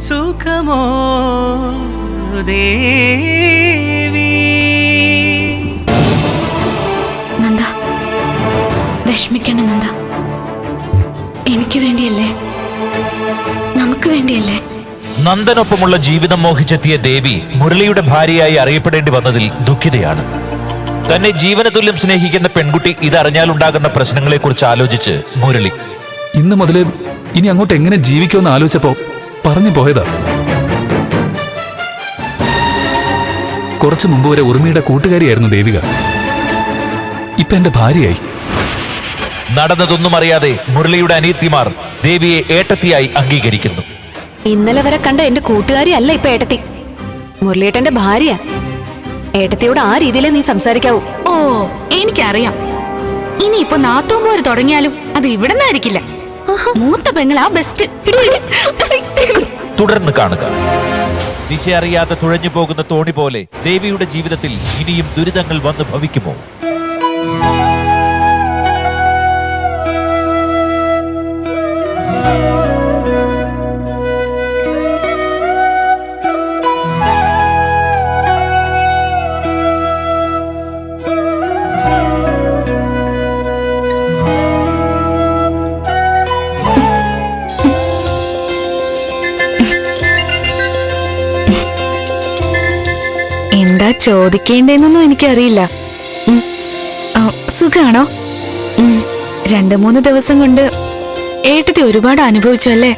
സുഖമോ ദേവി. നന്ദ, വിഷമിക്കണ്ട നന്ദ. എനിക്ക് വേണ്ടിയല്ലേ, നമുക്ക് വേണ്ടിയല്ലേ. നന്ദനൊപ്പമുള്ള ജീവിതം മോഹിച്ചെത്തിയ ദേവി മുരളിയുടെ ഭാര്യയായി അറിയപ്പെടേണ്ടി വന്നതിൽ ദുഃഖിതയാണ്. തന്നെ ജീവന തുല്യം സ്നേഹിക്കുന്ന പെൺകുട്ടി ഇതറിഞ്ഞാലുണ്ടാകുന്ന പ്രശ്നങ്ങളെക്കുറിച്ച് ആലോചിച്ച് മുരളി ഇന്ന് മുതല് ഇനി അങ്ങോട്ട് എങ്ങനെ ജീവിക്കുമെന്ന് ആലോചിച്ചപ്പോ പറഞ്ഞു പോയതാ. കുറച്ചു മുമ്പ് വരെ ഉർമിയുടെ കൂട്ടുകാരിയായിരുന്നു ദേവിക. ഇപ്പൊ എന്റെ ഭാര്യയായി. നടന്നതൊന്നും അറിയാതെ മുരളിയുടെ അനിയത്തിമാർ ദേവിയെ ഏട്ടത്തിയായി അംഗീകരിക്കുന്നു. ഇന്നലെ വരെ കണ്ട എന്റെ കൂട്ടുകാരി അല്ല ഇപ്പൊ ഏട്ടത്തി, മുരളിയേട്ടന്റെ ഭാര്യ. ഏട്ടത്തിയോട് ആ രീതിയിലേ നീ സംസാരിക്കാവൂ. ഓ, എനിക്കറിയാം. ഇനിയിപ്പോ നാത്തോമ്പോര് തുടങ്ങിയാലും അത് ഇവിടെ നിന്നായിരിക്കില്ല. മൂത്ത പെങ്ങളാ ബെസ്റ്റ്. തുടർന്ന് കാണുക. ദിശ അറിയാതെ തുഴഞ്ഞു പോകുന്ന തോണി പോലെ ദേവിയുടെ ജീവിതത്തിൽ ഇനിയും ദുരിതങ്ങൾ വന്ന് ഭവിക്കുമോ? എന്താ ചോദിക്കേണ്ടെന്നൊന്നും എനിക്കറിയില്ല. സുഖാണോ? 2-3 ദിവസം കൊണ്ട് ഏട്ടത്തി ഒരുപാട് അനുഭവിച്ചു അല്ലേ?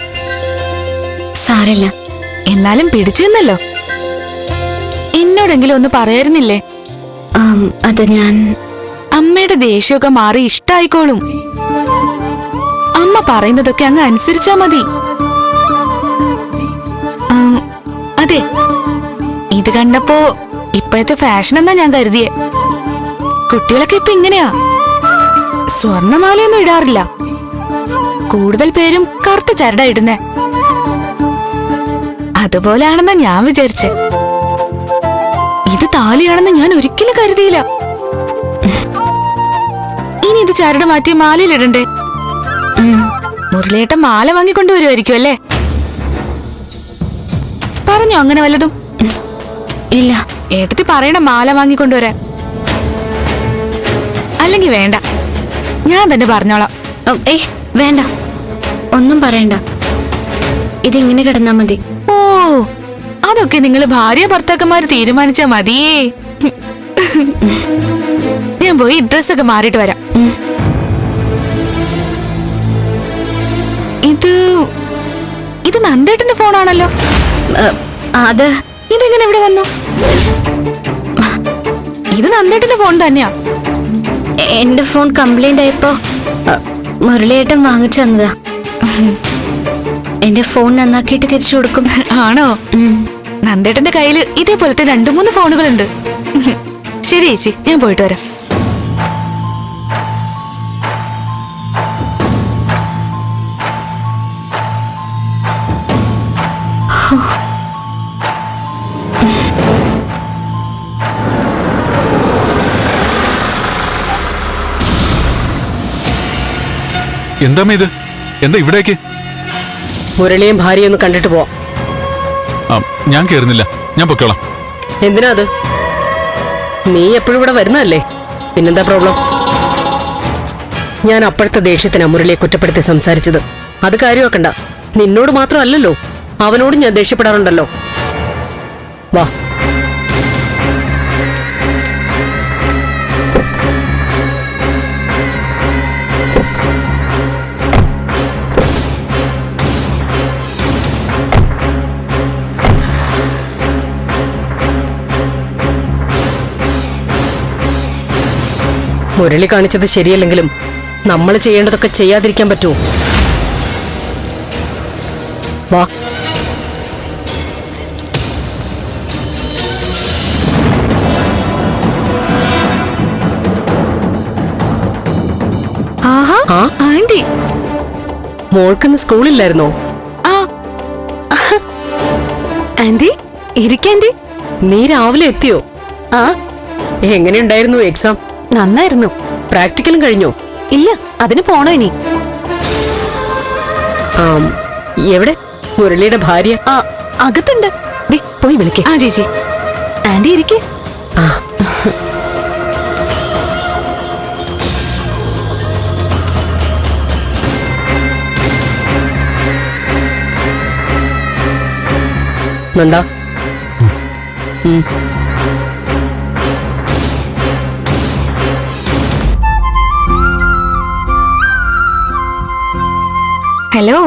സാരല്ല, എന്നാലും പിടിച്ചു നിന്നല്ലോ. എന്നോടെങ്കിലും ഒന്ന് പറയായിരുന്നില്ലേ? അത് ഞാൻ അമ്മയുടെ ദേഷ്യമൊക്കെ മാറി ഇഷ്ടായിക്കോളും. അമ്മ പറയുന്നതൊക്കെ അങ്ങ് അനുസരിച്ചാ മതി. അതെ, ഇത് കണ്ടപ്പോ ഇപ്പോഴത്തെ ഫാഷൻ എന്നാ ഞാൻ കരുതിയേ. കുട്ടികളൊക്കെ ഇപ്പൊ ഇങ്ങനെയാ, സ്വർണമാലയൊന്നും ഇടാറില്ല. കൂടുതൽ പേരും കറുത്ത ചരട ഇടുന്നേ. അതുപോലെയാണെന്നാ ഞാൻ വിചാരിച്ചേ. ഇത് താലിയാണെന്ന് ഞാൻ ഒരിക്കലും കരുതിയില്ല. ഇനി ഇത് ചരട് മാറ്റി മാലയിലിടണ്ടേ? മുരളിയേട്ടൻ മാല വാങ്ങിക്കൊണ്ടുവരുമായിരിക്കും അല്ലേ? പറഞ്ഞോ അങ്ങനെ വല്ലതും? ഇല്ല. ഏട്ടത്തി പറയണ മാല വാങ്ങിക്കൊണ്ടുവരാൻ. അല്ലെങ്കിൽ വേണ്ട, ഞാൻ തന്നെ പറഞ്ഞോളാം. വേണ്ട, ഒന്നും പറയണ്ട. ഇതിങ്ങനെ കിടന്നാ മതി. ഓ, അതൊക്കെ നിങ്ങൾ ഭാര്യ ഭർത്താക്കന്മാര് തീരുമാനിച്ചാ മതിയേ. ഞാൻ പോയി ഡ്രസ്സൊക്കെ മാറിയിട്ട് വരാം. ഇത് നന്ദേട്ടന്റെ ഫോണാണല്ലോ. അത് ഇതെങ്ങനെ ഇവിടെ വന്നു? ഇത് നന്ദേട്ടന്റെ ഫോൺ തന്നെയാ. എന്റെ ഫോൺ കംപ്ലൈന്റ് ആയപ്പോ മുരളിയേട്ടൻ വാങ്ങിച്ചു തന്നതാ. എന്റെ ഫോൺ നന്നാക്കിയിട്ട് തിരിച്ചു കൊടുക്കും. ആണോ? നന്ദേട്ടന്റെ കയ്യില് ഇതേപോലത്തെ 2-3 ഫോണുകളുണ്ട്. ശരി ചേച്ചി, ഞാൻ പോയിട്ട് വരാം. എന്താ ഇത്? എന്താ ഇവിടേക്ക്? മുരളിയും ഭാര്യയും ഒന്ന് കണ്ടിട്ട് പോവാം. ഞാൻ കേറുന്നില്ല, ഞാൻ പൊക്കോളാം. എന്തിനാ അത്? നീ എപ്പോഴും ഇവിടെ വരുന്നതല്ലേ, പിന്നെന്താ പ്രോബ്ലം? ഞാൻ അപ്പോഴത്തെ ദേഷ്യത്തിനാ മുരളിയെ കുറ്റപ്പെടുത്തി സംസാരിച്ചത്. അത് കാര്യമാക്കണ്ട. നിന്നോട് മാത്രമല്ലല്ലോ, അവനോടും ഞാൻ ദേഷ്യപ്പെടാറുണ്ടല്ലോ. വാ. മുരളി കാണിച്ചത് ശരിയല്ലെങ്കിലും നമ്മൾ ചെയ്യേണ്ടതൊക്കെ ചെയ്യാതിരിക്കാൻ പറ്റുമോ? വാ. ആന്റി, മോൾക്കിന്ന് സ്കൂളില്ലായിരുന്നോ? ആന്റി, ഇരിക്കാന്റി. നീ രാവിലെ എത്തിയോ? എങ്ങനെയുണ്ടായിരുന്നു എക്സാം? നന്നായിരുന്നു. പ്രാക്ടിക്കലും കഴിഞ്ഞോ? ഇല്ല, അതിന് പോണോ ഇനി? എവിടെ? മുരളിയുടെ ഭാര്യ. ആ അകത്തുണ്ട്. ദേ, പോയി വിളിക്കേ. ആ ചേച്ചി. ആന്റി ഇരിക്കേ. ആ നന്ദാ. ഹലോ.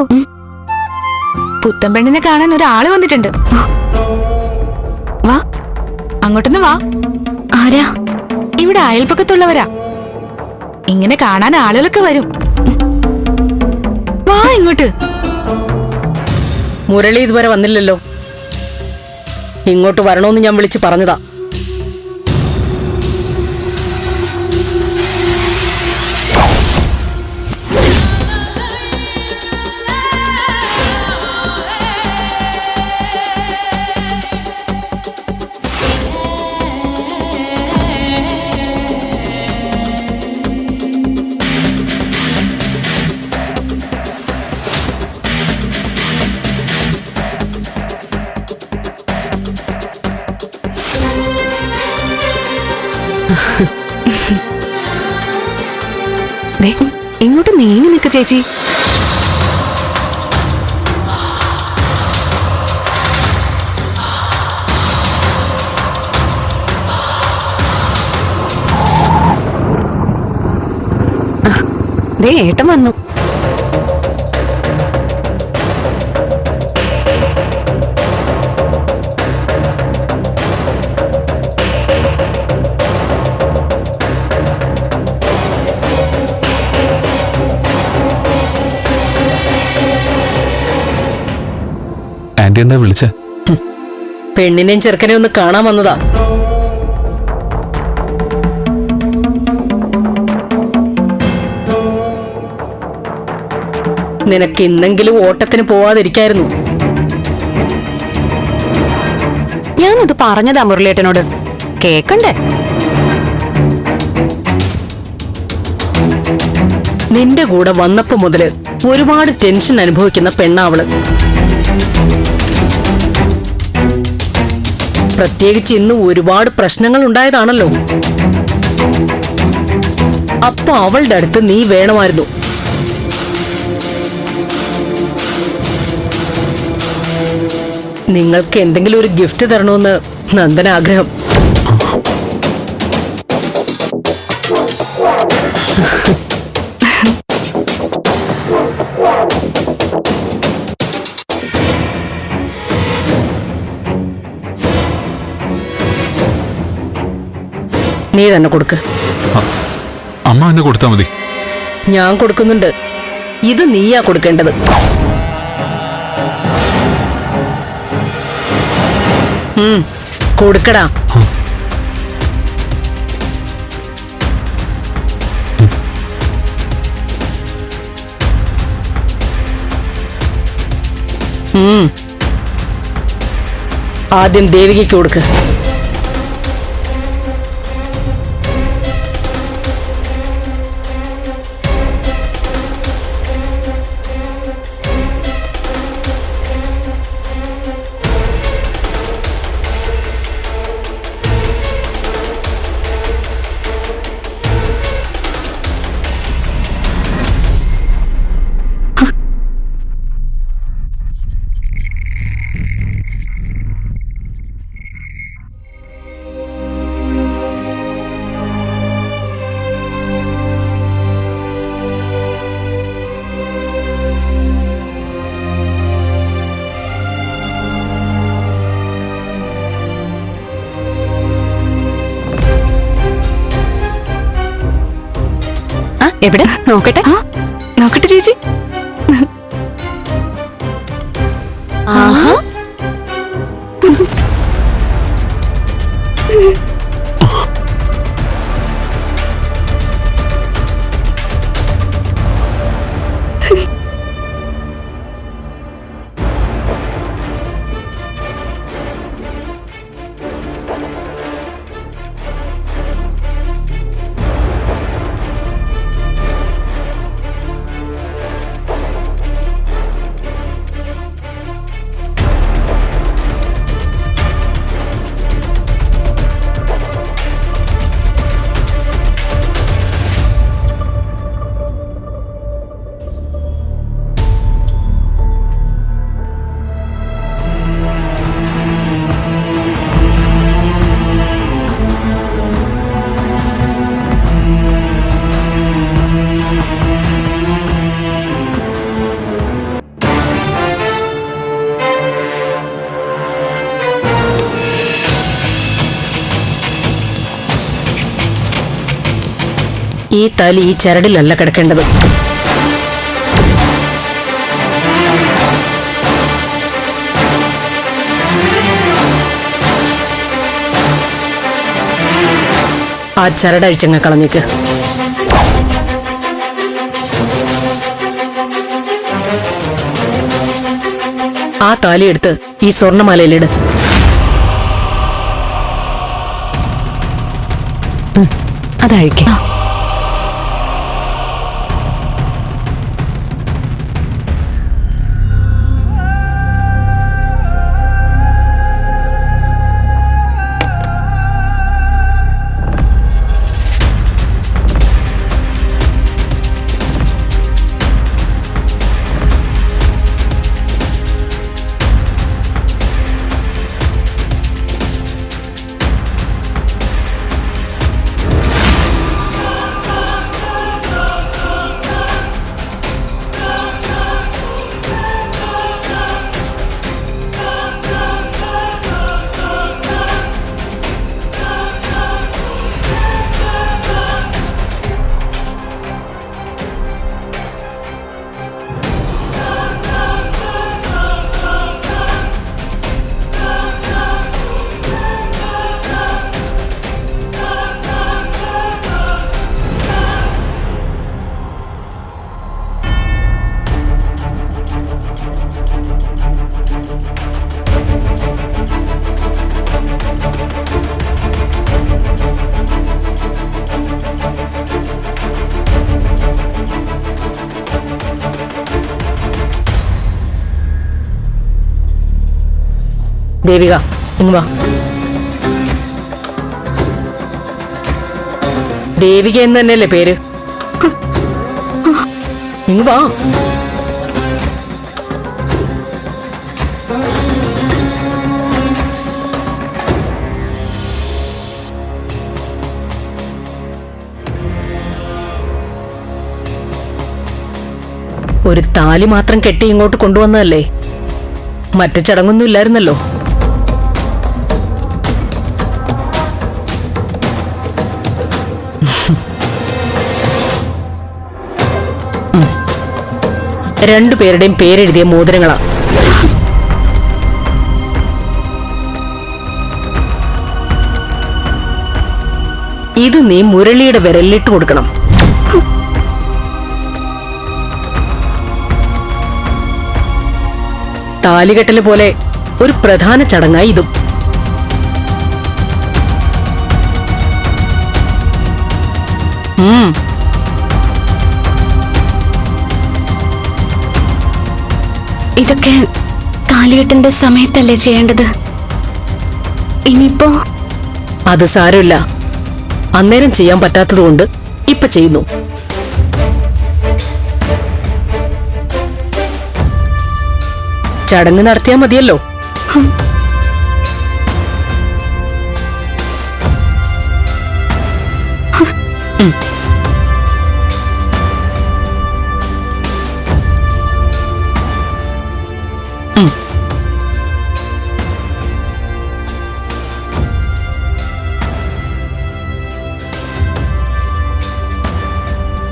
പുത്തൻ പെണ്ണിനെ കാണാൻ ഒരാള് വന്നിട്ടുണ്ട്. വാ, അങ്ങോട്ടൊന്ന് വാ. ആരാ? ഇവിടെ അയൽപക്കത്തുള്ളവരാ. ഇങ്ങനെ കാണാൻ ആളുകളൊക്കെ വരും. വാ ഇങ്ങോട്ട്. മുരളി ഇതുവരെ വന്നില്ലല്ലോ. ഇങ്ങോട്ട് വരണോന്ന് ഞാൻ വിളിച്ച് പറഞ്ഞതാ. ദേ, ഇങ്ങോട്ട് നീങ്ങി നിൽക്ക് ചേച്ചി. ദേ, ഏട്ടൻ വന്നു. ആന്റി എന്താ വിളിച്ച? പെണ്ണിനെയും ചെറുക്കനെയും ഒന്ന് കാണാൻ വന്നതാ. നിനക്ക് ഇന്നെങ്കിലും ഓട്ടത്തിന് പോവാതിരിക്കായിരുന്നു. ഞാനത് പറഞ്ഞതാ മുരളിയേട്ടനോട്, കേക്കണ്ടേ? നിന്റെ കൂടെ വന്നപ്പോ മുതല് ഒരുപാട് ടെൻഷൻ അനുഭവിക്കുന്ന പെണ്ണാവള്. പ്രത്യേകിച്ച് ഇന്ന് ഒരുപാട് പ്രശ്നങ്ങൾ ഉണ്ടായതാണല്ലോ. അപ്പൊ അവളുടെ അടുത്ത് നീ വേണമായിരുന്നു. നിങ്ങൾക്ക് എന്തെങ്കിലും ഒരു ഗിഫ്റ്റ് തരണമെന്ന് നന്ദന ആഗ്രഹം. നീ തന്നെ കൊടുക്ക്. അമ്മ എന്നെ കൊടുത്താ മതി. ഞാൻ കൊടുക്കുന്നുണ്ട്. ഇത് നീയാ കൊടുക്കേണ്ടത്. കൊടുക്കടാ. ആദ്യം ദേവികയ്ക്ക് കൊടുക്ക്. എവിടെ നോക്കട്ടെ? നോക്കട്ടെ ചേച്ചി. ആഹാ, ഈ താലി ഈ ചരടിലല്ല കിടക്കേണ്ടത്. ആ ചരടഴിച്ചങ്ങ് കളഞ്ഞേക്ക്. ആ താലി എടുത്ത് ഈ സ്വർണമാലയിലിട്. അതഴിക്ക. ദേവിക, ഇങ്ങ് വാ. ദേവിക എന്ന് തന്നെയല്ലേ പേര്? ഇങ്ങ് വാ. ഒരു താലി മാത്രം കെട്ടി ഇങ്ങോട്ട് കൊണ്ടുവന്നതല്ലേ? മറ്റു ചടങ്ങൊന്നും ഇല്ലായിരുന്നല്ലോ. രണ്ടുപേരുടെയും പേരെഴുതിയ മോതിരങ്ങളാ. ഇത് നീ മുരളിയുടെ വിരലിലിട്ട് കൊടുക്കണം. താലികെട്ടല് പോലെ ഒരു പ്രധാന ചടങ്ങായി ഇതും. ഇതൊക്കെ താലികെട്ടിന്റെ സമയത്തല്ലേ ചെയ്യേണ്ടത്? ഇനിയിപ്പോ അത് സാരമില്ല. അന്നേരം ചെയ്യാൻ പറ്റാത്തതുകൊണ്ട് ഇപ്പൊ ചെയ്യുന്നു. ചടങ്ങ് നടത്തിയാ മതിയല്ലോ.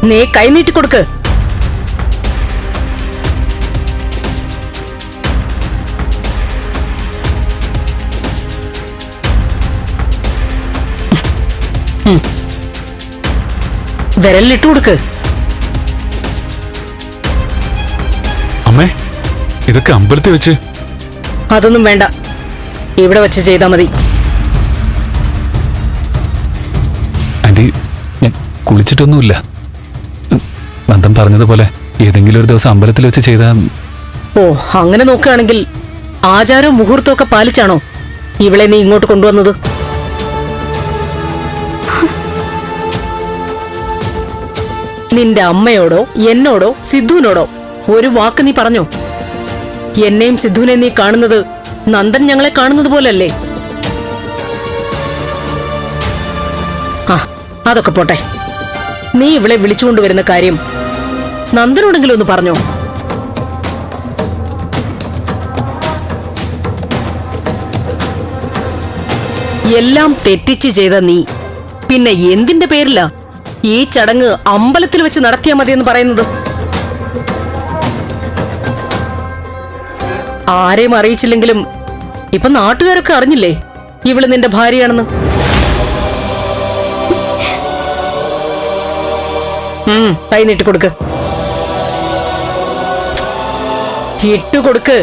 നീ കൈനീട്ടി കൊടുക്ക്. വിരലിലിട്ട് കൊടുക്ക്. അമ്മേ, ഇതൊക്കെ അമ്പലത്തിൽ വെച്ച്. അതൊന്നും വേണ്ട, ഇവിടെ വെച്ച് ചെയ്താ മതി. ആന്റി, ഞാൻ കുളിച്ചിട്ടൊന്നുമില്ല. നന്ദൻ പറഞ്ഞതുപോലെ ഏതെങ്കിലും ഒരു ദിവസം അമ്പലത്തിൽ വെച്ച് ചെയ്താ. ഓ, അങ്ങനെ നോക്കുകയാണെങ്കിൽ ആചാരവും മുഹൂർത്തവും ഒക്കെ പാലിച്ചാണോ ഇവളെ നീ ഇങ്ങോട്ട് കൊണ്ടുവന്നത്? നിന്റെ അമ്മയോടോ എന്നോടോ സിദ്ധുവിനോടോ ഒരു വാക്ക് നീ പറഞ്ഞോ? എന്നെയും സിദ്ധുവിനെ നീ കാണുന്നത് നന്ദൻ ഞങ്ങളെ കാണുന്നത് പോലല്ലേ? ആ, അതൊക്കെ പോട്ടെ. നീ ഇവളെ വിളിച്ചുകൊണ്ടുവരുന്ന കാര്യം നന്ദനോടെങ്കിലും ഒന്ന് പറഞ്ഞോ? എല്ലാം തെറ്റിച്ച് ചെയ്ത നീ പിന്നെ എന്തിന്റെ പേരിലാ ഈ ചടങ്ങ് അമ്പലത്തിൽ വെച്ച് നടത്തിയാൽ മതിയെന്ന് പറയുന്നത്? ആരെയും അറിയിച്ചില്ലെങ്കിലും ഇപ്പൊ നാട്ടുകാരൊക്കെ അറിഞ്ഞില്ലേ ഇവള് നിന്റെ ഭാര്യയാണെന്ന്? കൈ നീട്ടി കൊടുക്ക്, ഇട്ടുകൊടുക്ക്.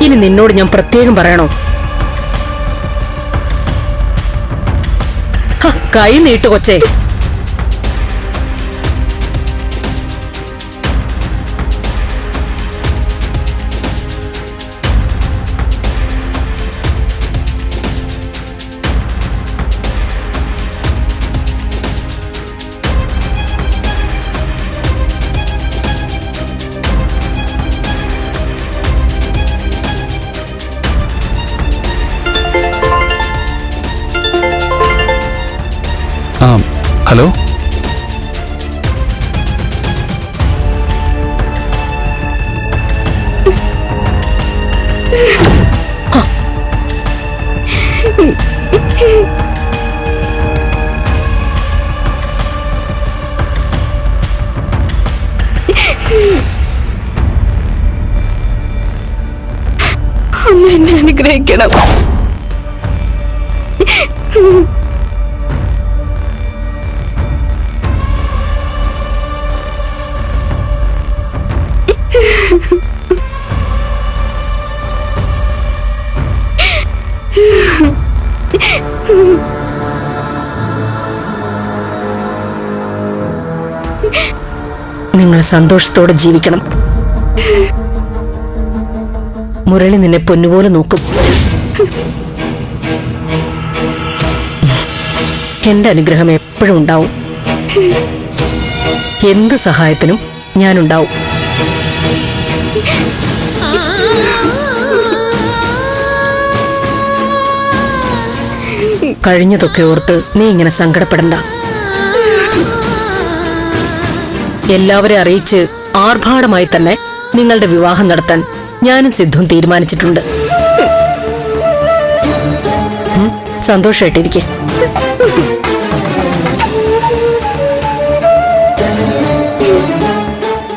ഇനി നിന്നോട് ഞാൻ പ്രത്യേകം പറയണോ? കൈ നീട്ടു കൊച്ചേ. ഹലോ, അമ്മ എന്നെ അനുഗ്രഹിക്കണം. നിങ്ങൾ സന്തോഷത്തോടെ ജീവിക്കണം. മുരളി നിന്നെ പൊന്നുപോലെ നോക്കും. എന്റെ അനുഗ്രഹം എപ്പോഴും ഉണ്ടാവും. എന്ത് സഹായത്തിനും ഞാനുണ്ടാവും. കഴിഞ്ഞതൊക്കെ ഓർത്ത് നീ ഇങ്ങനെ സങ്കടപ്പെടണ്ട. എല്ലാവരെയും അറിയിച്ച് ആർഭാടമായി തന്നെ നിങ്ങളുടെ വിവാഹം നടത്താൻ ഞാനും സിദ്ധുവും തീരുമാനിച്ചിട്ടുണ്ട്. സന്തോഷമായിട്ടിരിക്കെ.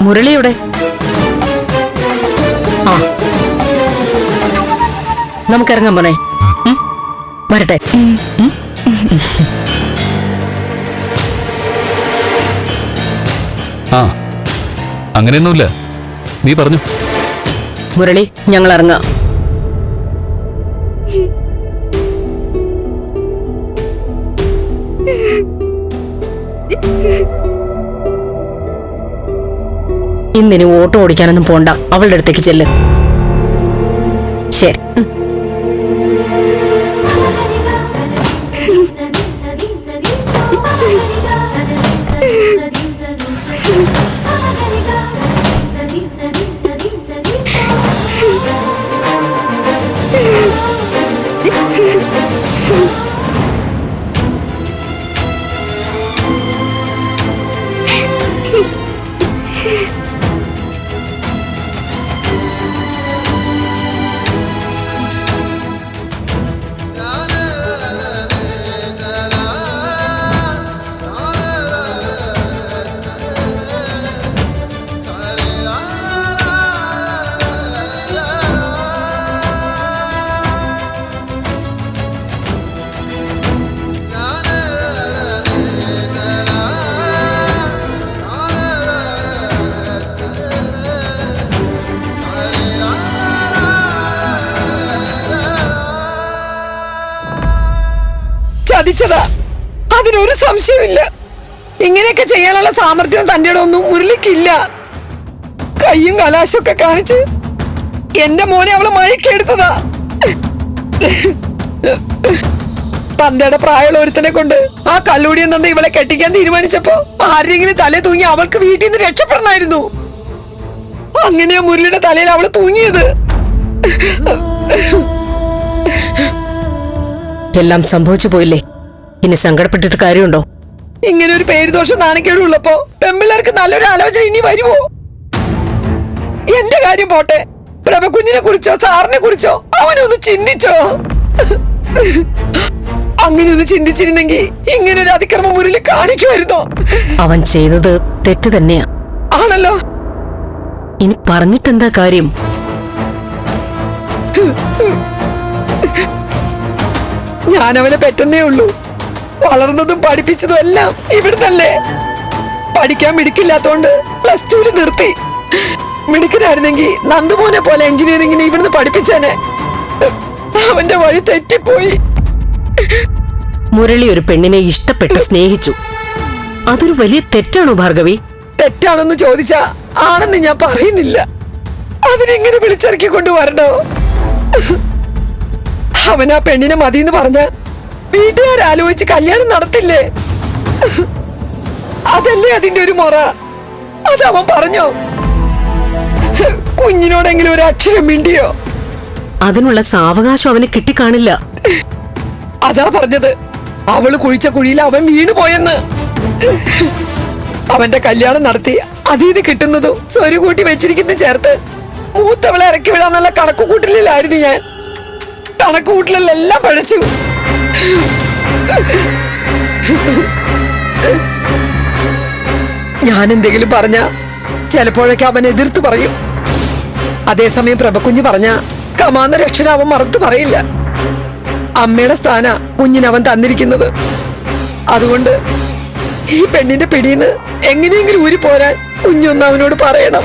മുരളിയുടെ നമുക്കിറങ്ങാൻ പോണേ. വരട്ടെ. അങ്ങനെയൊന്നുമില്ല, നീ പറഞ്ഞു. മുരളി, ഞങ്ങൾ ഇറങ്ങാം. ഇന്നിനി ഓട്ടോ ഓടിക്കാനൊന്നും പോണ്ട. അവളുടെ അടുത്തേക്ക് ചെല്ല്. ശരി. ചതിച്ചതാ, അതിനൊരു സംശയമില്ല. ഇങ്ങനെയൊക്കെ ചെയ്യാനുള്ള സാമർഥ്യം തന്റെ ഒന്നും മുരളിക്കില്ല. കയ്യും കലാശമൊക്കെ കാണിച്ച് എന്റെ മോനെ അവള് മയക്കെടുത്തതാ. തന്തയുടെ പ്രായമുള്ള ഒരുത്തനെ കൊണ്ട് ആ കല്ലൂടിയം തന്ന് ഇവളെ കെട്ടിക്കാൻ തീരുമാനിച്ചപ്പോ ആരെങ്കിലും തലേ തൂങ്ങി അവൾക്ക് വീട്ടിൽ നിന്ന് രക്ഷപ്പെടണമായിരുന്നു. അങ്ങനെയാ മുരളിയുടെ തലയിൽ അവള് തൂങ്ങിയത്. എല്ലാം സംഭവിച്ചു പോയില്ലേ, ഇനി സങ്കടപ്പെട്ടിട്ട് കാര്യമുണ്ടോ? ഇങ്ങനെ ഒരു പേരുദോഷം നാണക്കേടുള്ളപ്പോ പെമ്പിള്ളേർക്ക് നല്ലൊരു ആലോചന ഇനി വരുമോ? എന്റെ കാര്യം പോട്ടെ, പ്രഭകുഞ്ഞിനെ കുറിച്ചോ സാറിനെ കുറിച്ചോ അവനൊന്ന് ചിന്തിച്ചോ? അങ്ങനെ ഒന്ന് ചിന്തിച്ചിരുന്നെങ്കിൽ ഇങ്ങനെ ഒരു അതിക്രമം മുരളി കാണിക്കുമായിരുന്നോ? അവൻ ചെയ്തത് തെറ്റ് തന്നെയാ. ആണല്ലോ. ഇനി പറഞ്ഞിട്ടെന്താ കാര്യം? ഞാൻ അവനെ പെറ്റെന്നേ ഉള്ളൂ. വളർന്നതും പഠിപ്പിച്ചതും എല്ലാം ഇവിടുന്നല്ലേ. പഠിക്കാൻ മിടുക്കില്ലാത്തോണ്ട് +2 നിർത്തി. മിടുക്കനായിരുന്നെങ്കിൽ നന്ദുമോനെ പോലെ എഞ്ചിനീയറിംഗിന് ഇവിടുന്ന് പഠിപ്പിച്ചേനെ. അവന്റെ വഴി തെറ്റിപ്പോയി. മുരളി ഒരു പെണ്ണിനെ ഇഷ്ടപ്പെട്ട് സ്നേഹിച്ചു. അതൊരു വലിയ തെറ്റാണോ ഭാർഗവി? തെറ്റാണെന്ന് ചോദിച്ചാ ആണെന്ന് ഞാൻ പറയുന്നില്ല. അതിനെങ്ങനെ വിളിച്ചിറക്കി കൊണ്ടുവരണോ? അവൻ ആ പെണ്ണിനെ മതിയെന്ന് പറഞ്ഞ വീട്ടുകാരാലോചിച്ച് കല്യാണം നടത്തില്ലേ? അതല്ലേ അതിന്റെ ഒരു മുറ. അതവൻ പറഞ്ഞോ? കുഞ്ഞിനോടെങ്കിലും ഒരു അക്ഷരം മിണ്ടിയോ? അതിനുള്ള സാവകാശം അവന് കിട്ടിക്കാണില്ല. അതാ പറഞ്ഞത്, അവള് കുഴിച്ച കുഴിയിൽ അവൻ വീണു പോയെന്ന്. അവന്റെ കല്യാണം നടത്തി അതീത് കിട്ടുന്നതും സ്വരുകൂട്ടി വെച്ചിരിക്കുന്ന ചേർത്ത് മൂത്തവളെ ഇറക്കി വിടാന്നുള്ള കണക്കുകൂട്ടലിലായിരുന്നു ഞാൻ. കണക്കുകൂട്ടലിലെല്ലാം പഴച്ചു. ഞാൻ എന്തെങ്കിലും പറഞ്ഞ ചിലപ്പോഴൊക്കെ അവൻ എതിർത്ത് പറയും. അതേസമയം പ്രഭകുഞ്ഞ് പറഞ്ഞ കമാന്ന രക്ഷണ അവൻ മറുത്ത് പറയില്ല. അമ്മയുടെ സ്ഥാന കുഞ്ഞിനവൻ തന്നിരിക്കുന്നത്. അതുകൊണ്ട് ഈ പെണ്ണിന്റെ പിടിയിന്ന് എങ്ങനെയെങ്കിലും ഊരി പോരാൻ കുഞ്ഞൊന്ന് അവനോട് പറയണം.